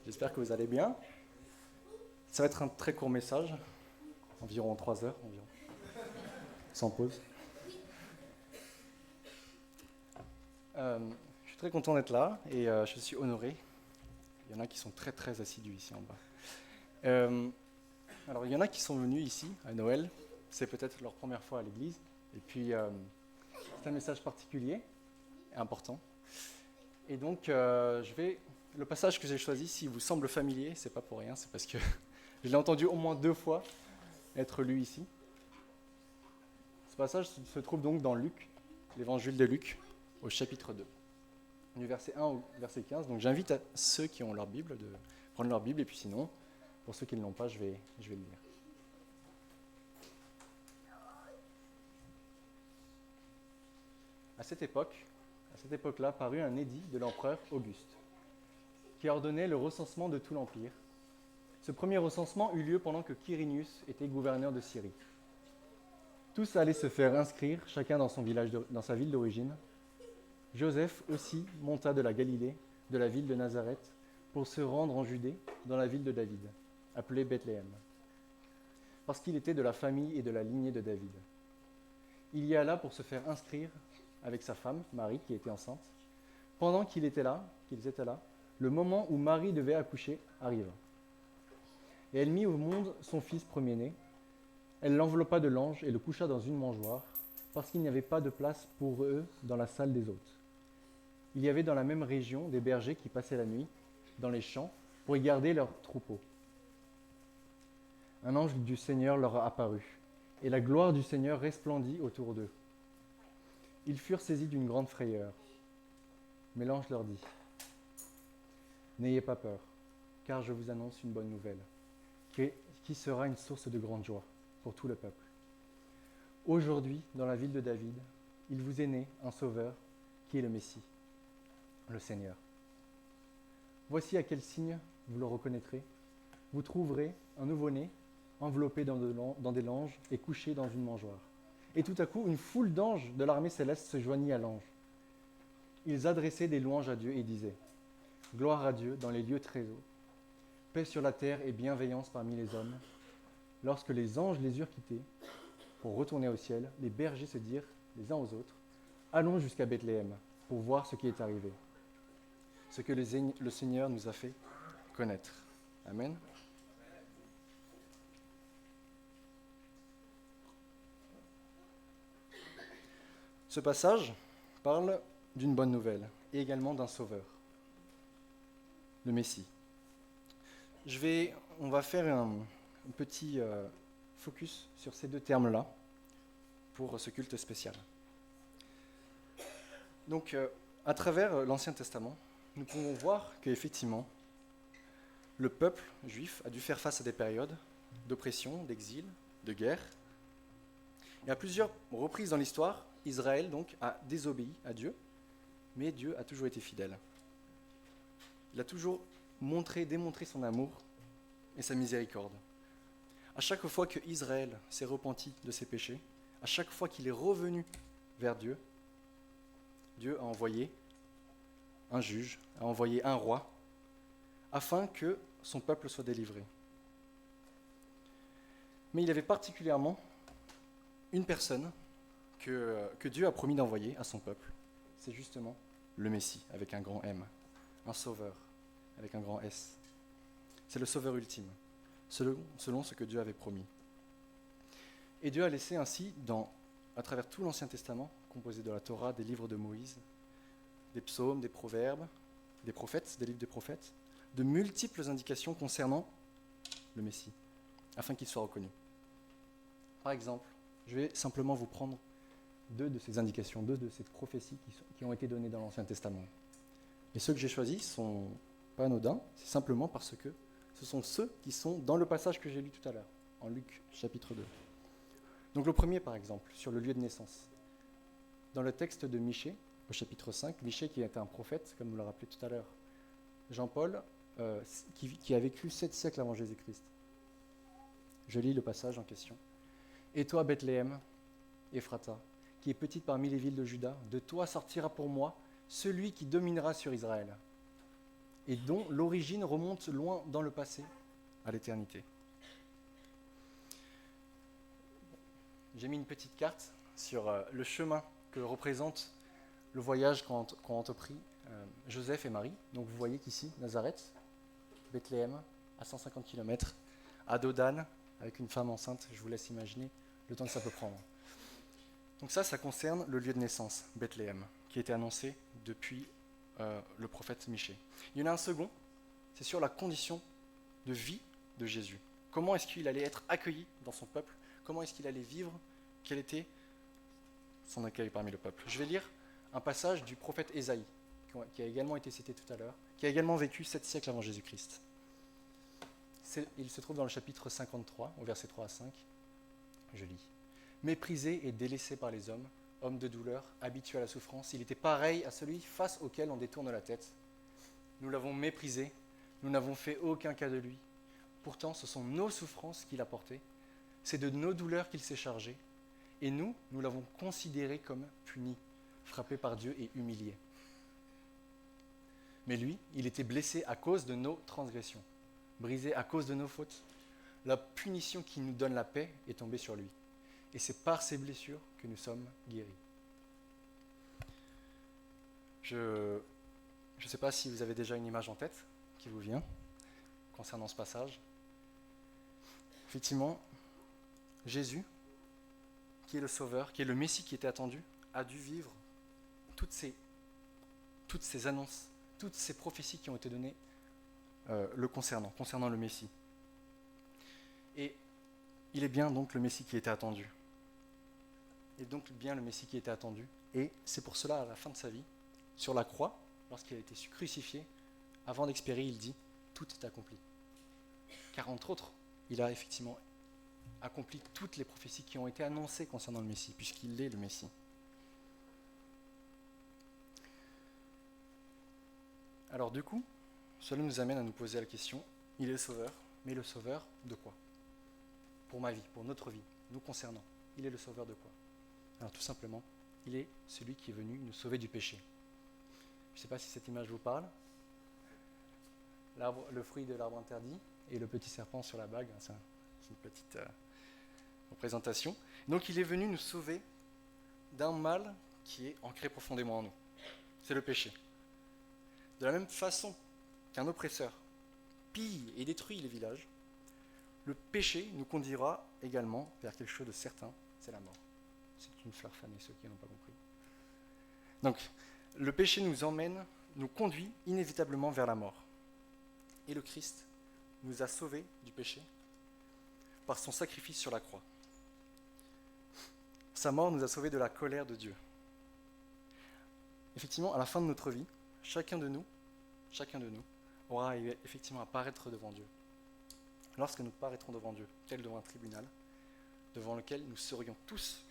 J'espère que vous allez bien. Ça va être un très court message, environ 3 heures, environ, sans pause. Je suis très content d'être là et je suis honoré. Il y en a qui sont très très assidus ici en bas. Alors il y en a qui sont venus ici à Noël, c'est peut-être leur première fois à l'église. Et puis c'est un message particulier et important. Et donc le passage que j'ai choisi, s'il vous semble familier, c'est pas pour rien, c'est parce que je l'ai entendu au moins 2 fois être lu ici. Ce passage se trouve donc dans Luc, l'évangile de Luc, au chapitre 2, du verset 1 au verset 15. Donc j'invite à ceux qui ont leur Bible de prendre leur Bible, et puis sinon, pour ceux qui ne l'ont pas, je vais le lire. À cette époque-là, parut un édit de l'empereur Auguste, qui ordonnait le recensement de tout l'Empire. Ce premier recensement eut lieu pendant que Quirinius était gouverneur de Syrie. Tous allaient se faire inscrire, chacun dans dans sa ville d'origine. Joseph aussi monta de la Galilée, de la ville de Nazareth, pour se rendre en Judée, dans la ville de David, appelée Bethléem, parce qu'il était de la famille et de la lignée de David. Il y alla pour se faire inscrire avec sa femme, Marie, qui était enceinte. Pendant qu'ils étaient là, le moment où Marie devait accoucher arriva. Et elle mit au monde son fils premier-né. Elle l'enveloppa de lange et le coucha dans une mangeoire, parce qu'il n'y avait pas de place pour eux dans la salle des hôtes. Il y avait dans la même région des bergers qui passaient la nuit dans les champs pour y garder leurs troupeaux. Un ange du Seigneur leur apparut, et la gloire du Seigneur resplendit autour d'eux. Ils furent saisis d'une grande frayeur. Mais l'ange leur dit : « N'ayez pas peur, car je vous annonce une bonne nouvelle, qui sera une source de grande joie pour tout le peuple. Aujourd'hui, dans la ville de David, il vous est né un sauveur, qui est le Messie, le Seigneur. Voici à quel signe vous le reconnaîtrez. Vous trouverez un nouveau-né enveloppé dans des langes et couché dans une mangeoire. » Et tout à coup, une foule d'anges de l'armée céleste se joignit à l'ange. Ils adressaient des louanges à Dieu et disaient : « Gloire à Dieu dans les lieux très hauts, paix sur la terre et bienveillance parmi les hommes. » Lorsque les anges les eurent quittés pour retourner au ciel, les bergers se dirent les uns aux autres : « Allons jusqu'à Bethléem pour voir ce qui est arrivé, ce que le Seigneur nous a fait connaître. » Amen. Ce passage parle d'une bonne nouvelle et également d'un sauveur, le Messie. On va faire un petit focus sur ces deux termes-là pour ce culte spécial. Donc, à travers l'Ancien Testament, nous pouvons voir qu'effectivement, le peuple juif a dû faire face à des périodes d'oppression, d'exil, de guerre. Et à plusieurs reprises dans l'histoire, Israël donc a désobéi à Dieu, mais Dieu a toujours été fidèle. Il a toujours démontré son amour et sa miséricorde. À chaque fois que Israël s'est repenti de ses péchés, à chaque fois qu'il est revenu vers Dieu, Dieu a envoyé un juge, a envoyé un roi, afin que son peuple soit délivré. Mais il y avait particulièrement une personne que Dieu a promis d'envoyer à son peuple. C'est justement le Messie, avec un grand M, un sauveur, avec un grand S. C'est le sauveur ultime, selon ce que Dieu avait promis. Et Dieu a laissé ainsi, à travers tout l'Ancien Testament, composé de la Torah, des livres de Moïse, des psaumes, des proverbes, des prophètes, des livres des prophètes, de multiples indications concernant le Messie, afin qu'il soit reconnu. Par exemple, je vais simplement vous prendre deux de ces indications, deux de ces prophéties qui ont été données dans l'Ancien Testament. Et ceux que j'ai choisis ne sont pas anodins, c'est simplement parce que ce sont ceux qui sont dans le passage que j'ai lu tout à l'heure, en Luc chapitre 2. Donc le premier, par exemple, sur le lieu de naissance. Dans le texte de Michée, au chapitre 5, Michée qui était un prophète, comme vous le rappelez tout à l'heure, Jean-Paul, qui a vécu 7 siècles avant Jésus-Christ. Je lis le passage en question. « Et toi, Bethléem, Ephrata, qui est petite parmi les villes de Juda, de toi sortira pour moi celui qui dominera sur Israël. et dont l'origine remonte loin dans le passé, à l'éternité. J'ai mis une petite carte sur le chemin que représente le voyage qu'ont entrepris Joseph et Marie. Donc vous voyez qu'ici, Nazareth, Bethléem, à 150 km, à Dodane, avec une femme enceinte, je vous laisse imaginer le temps que ça peut prendre. Donc ça concerne le lieu de naissance, Bethléem, qui a été annoncé depuis le prophète Michée. Il y en a un second, c'est sur la condition de vie de Jésus. Comment est-ce qu'il allait être accueilli dans son peuple? Comment est-ce qu'il allait vivre? Quel était son accueil parmi le peuple? Je vais lire un passage du prophète Ésaïe, qui a également été cité tout à l'heure, qui a également vécu 7 siècles avant Jésus-Christ. Il se trouve dans le chapitre 53, au verset 3 à 5. Je lis. « Méprisé et délaissé par les hommes, homme de douleur, habitué à la souffrance, il était pareil à celui face auquel on détourne la tête. Nous l'avons méprisé, nous n'avons fait aucun cas de lui. Pourtant, ce sont nos souffrances qu'il a portées, c'est de nos douleurs qu'il s'est chargé, et nous l'avons considéré comme puni, frappé par Dieu et humilié. Mais lui, il était blessé à cause de nos transgressions, brisé à cause de nos fautes. La punition qui nous donne la paix est tombée sur lui. Et c'est par ses blessures que nous sommes guéris. » Je ne sais pas si vous avez déjà une image en tête qui vous vient concernant ce passage. Effectivement, Jésus, qui est le Sauveur, qui est le Messie qui était attendu, a dû vivre toutes ces annonces, toutes ces prophéties qui ont été données le concernant le Messie. Et il est bien donc le Messie qui était attendu. Il est donc bien le Messie qui était attendu. Et c'est pour cela, à la fin de sa vie, sur la croix, lorsqu'il a été crucifié, avant d'expirer, il dit « Tout est accompli ». Car entre autres, il a effectivement accompli toutes les prophéties qui ont été annoncées concernant le Messie, puisqu'il est le Messie. Alors du coup, cela nous amène à nous poser la question, il est le Sauveur, mais le Sauveur de quoi? Pour ma vie, pour notre vie, nous concernant, il est le Sauveur de quoi? Alors tout simplement, il est celui qui est venu nous sauver du péché. Je ne sais pas si cette image vous parle. Le fruit de l'arbre interdit et le petit serpent sur la bague, c'est une petite représentation. Donc il est venu nous sauver d'un mal qui est ancré profondément en nous. C'est le péché. De la même façon qu'un oppresseur pille et détruit les villages, le péché nous conduira également vers quelque chose de certain, c'est la mort. C'est une fleur fanée, ceux qui n'ont pas compris. Donc, le péché nous conduit inévitablement vers la mort. Et le Christ nous a sauvés du péché par son sacrifice sur la croix. Sa mort nous a sauvés de la colère de Dieu. Effectivement, à la fin de notre vie, chacun de nous aura effectivement à paraître devant Dieu. Lorsque nous paraîtrons devant Dieu, tel devant un tribunal, devant lequel nous serions tous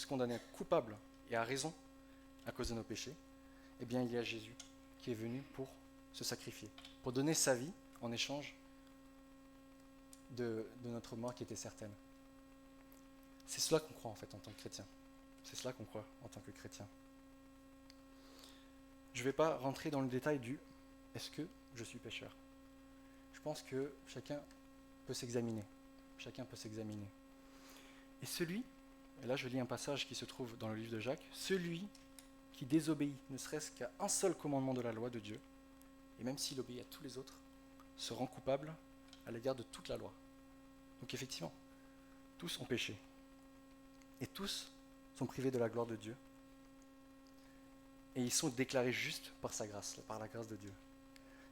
condamnés coupables et à raison à cause de nos péchés, eh bien il y a Jésus qui est venu pour se sacrifier, pour donner sa vie en échange de notre mort qui était certaine. C'est cela qu'on croit en fait en tant que chrétien. C'est cela qu'on croit en tant que chrétien. Je ne vais pas rentrer dans le détail du « est-ce que je suis pécheur ?» Je pense que chacun peut s'examiner. Chacun peut s'examiner. Et celui, et là je lis un passage qui se trouve dans le livre de Jacques, celui qui désobéit ne serait-ce qu'à un seul commandement de la loi de Dieu, et même s'il obéit à tous les autres, se rend coupable à l'égard de toute la loi. Donc effectivement, tous ont péché. Et tous sont privés de la gloire de Dieu. Et ils sont déclarés justes par sa grâce, par la grâce de Dieu.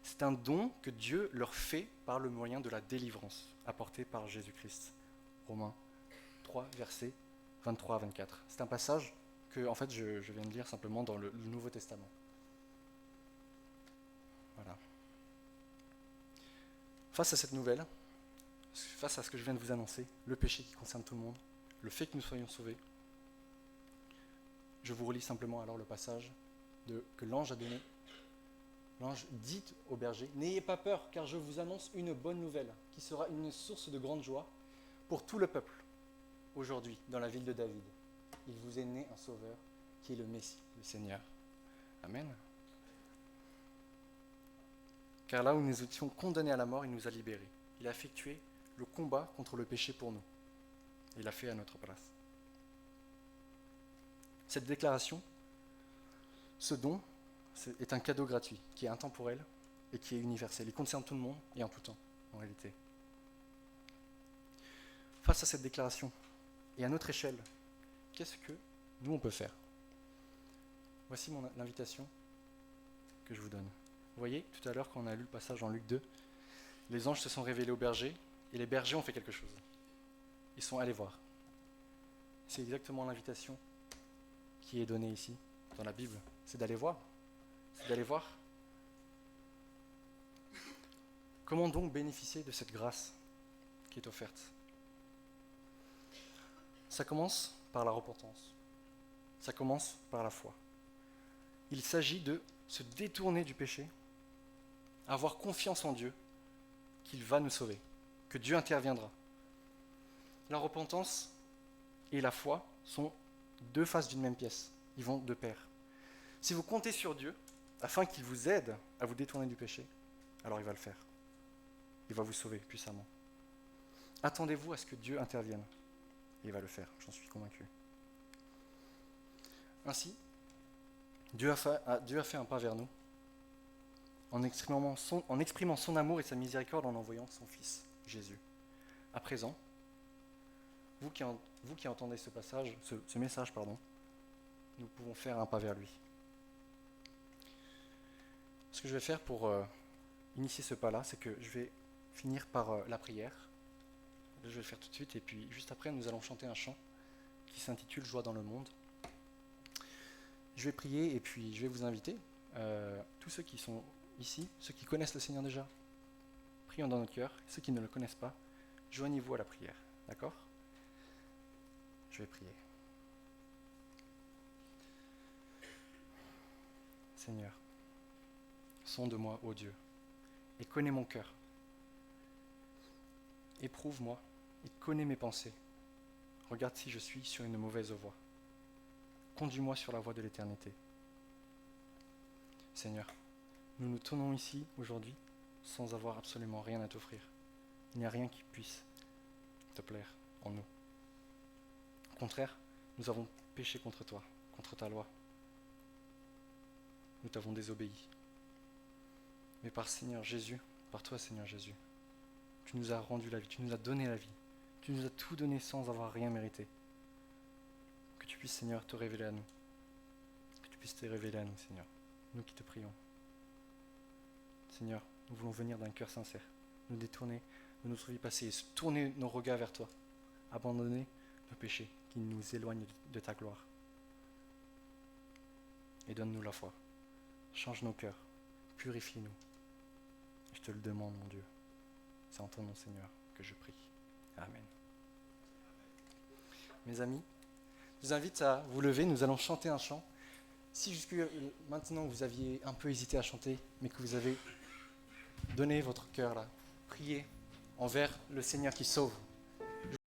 C'est un don que Dieu leur fait par le moyen de la délivrance apportée par Jésus-Christ. Romains 3, versets 23 à 24. C'est un passage que en fait, je viens de lire simplement dans le Nouveau Testament. Voilà. Face à cette nouvelle, face à ce que je viens de vous annoncer, le péché qui concerne tout le monde, le fait que nous soyons sauvés, je vous relis simplement alors le passage que l'ange a donné. L'ange dit au berger, « N'ayez pas peur, car je vous annonce une bonne nouvelle, qui sera une source de grande joie pour tout le peuple. Aujourd'hui, dans la ville de David, il vous est né un sauveur, qui est le Messie, le Seigneur. » Amen. Car là où nous étions condamnés à la mort, il nous a libérés. Il a effectué le combat contre le péché pour nous. Il l'a fait à notre place. Cette déclaration, ce don, est un cadeau gratuit, qui est intemporel et qui est universel. Il concerne tout le monde et en tout temps, en réalité. Face à cette déclaration, et à notre échelle, qu'est-ce que nous on peut faire? Voici l'invitation que je vous donne. Vous voyez, tout à l'heure, quand on a lu le passage en Luc 2, les anges se sont révélés aux bergers, et les bergers ont fait quelque chose. Ils sont allés voir. C'est exactement l'invitation qui est donnée ici, dans la Bible. C'est d'aller voir. C'est d'aller voir. Comment donc bénéficier de cette grâce qui est offerte? Ça commence par la repentance. Ça commence par la foi. Il s'agit de se détourner du péché, avoir confiance en Dieu, qu'il va nous sauver, que Dieu interviendra. La repentance et la foi sont deux faces d'une même pièce. Ils vont de pair. Si vous comptez sur Dieu, afin qu'il vous aide à vous détourner du péché, alors il va le faire. Il va vous sauver puissamment. Attendez-vous à ce que Dieu intervienne. Et il va le faire, j'en suis convaincu. Ainsi, Dieu a fait un pas vers nous, en exprimant son amour et sa miséricorde en envoyant son Fils, Jésus. À présent, vous qui entendez ce message, nous pouvons faire un pas vers lui. Ce que je vais faire pour initier ce pas-là, c'est que je vais finir par la prière. Je vais le faire tout de suite, et puis juste après, nous allons chanter un chant qui s'intitule « Joie dans le monde ». Je vais prier, et puis je vais vous inviter, tous ceux qui sont ici, ceux qui connaissent le Seigneur déjà, prions dans notre cœur. Ceux qui ne le connaissent pas, joignez-vous à la prière, d'accord? Je vais prier. Seigneur, sonde-moi, ô Dieu, et connais mon cœur. Éprouve-moi et connais mes pensées. Regarde si je suis sur une mauvaise voie. Conduis-moi sur la voie de l'éternité. Seigneur, nous nous tenons ici aujourd'hui sans avoir absolument rien à t'offrir. Il n'y a rien qui puisse te plaire en nous. Au contraire, nous avons péché contre toi, contre ta loi. Nous t'avons désobéi. Mais par Seigneur Jésus, par toi Seigneur Jésus, tu nous as rendu la vie, tu nous as donné la vie. Tu nous as tout donné sans avoir rien mérité. Que tu puisses, Seigneur, te révéler à nous. Que tu puisses te révéler à nous, Seigneur. Nous qui te prions. Seigneur, nous voulons venir d'un cœur sincère, nous détourner de notre vie passée et tourner nos regards vers toi. Abandonner nos péchés qui nous éloignent de ta gloire. Et donne-nous la foi. Change nos cœurs. Purifie-nous. Je te le demande, mon Dieu. C'est en ton nom, Seigneur, que je prie. Amen. Mes amis, je vous invite à vous lever, nous allons chanter un chant. Si jusque maintenant vous aviez un peu hésité à chanter, mais que vous avez donné votre cœur là, prié envers le Seigneur qui sauve,